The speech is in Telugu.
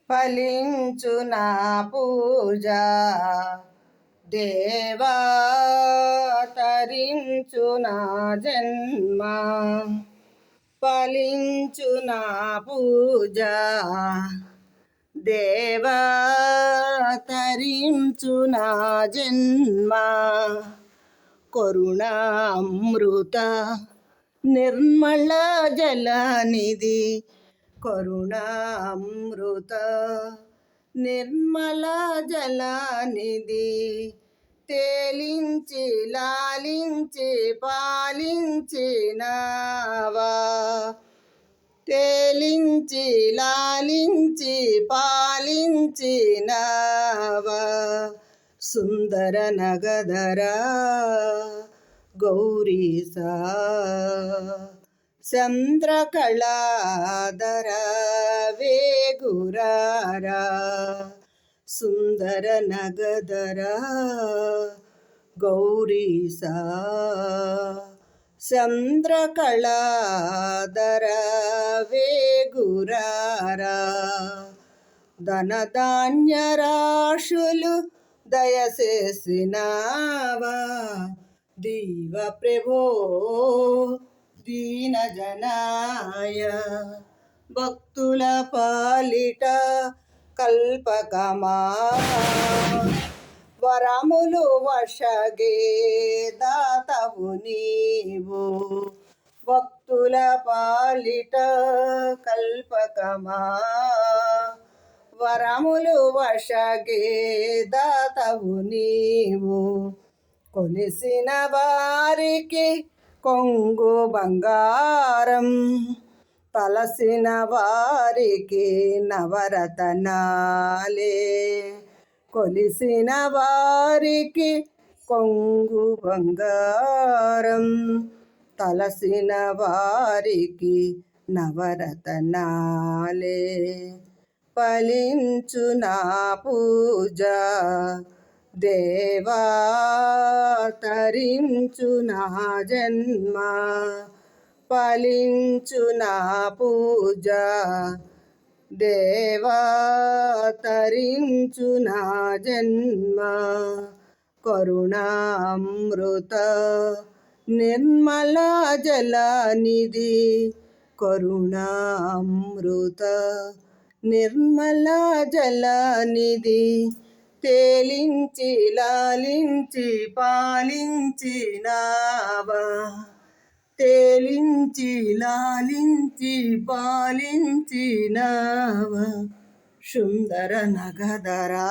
ఫలించు నా పూజ దేవా తరించు నా జన్మ ఫలించు నా పూజ దేవా తరించు నా జన్మ కరుణామృత నిర్మల జలనిధి కరుణామృత నిర్మల జలనిధి తేలించి లాలించి పాలించినావా తేలించి లాలించి పాలించినావా సుందర నగధరా గౌరీసా చంద్రకళాధర వేగురారా సుందర నగధర గౌరీసా చంద్రకళాధర వేగురారా ధనధాన్య రాశులు దయచేసినావా దీవ ప్రభో దీన జనాయ భక్తుల పాలిట కల్పకమా వరములు వశగే దాతవు నీవు భక్తుల పాలిట కల్పకమా వరములు వశగే దాతవు నీవు కొలిసిన వారికి కొంగు బంగారం తలసిన వారికి నవరతనాలే కొలిసిన వారికి కొంగు బంగారం తలసిన వారికి నవరతనాలే ఫలించు నా పూజ దేవా తరించు నా జన్మ ఫలించు నా పూజ దేవా తరించు నా జన్మ కరుణామృత నిర్మల జలనిధి కరుణామృత నిర్మల జలనిధి తేలించి లాలించి పాలించినావా తేలించి లాలించి పాలించినావా సుందర నగధరా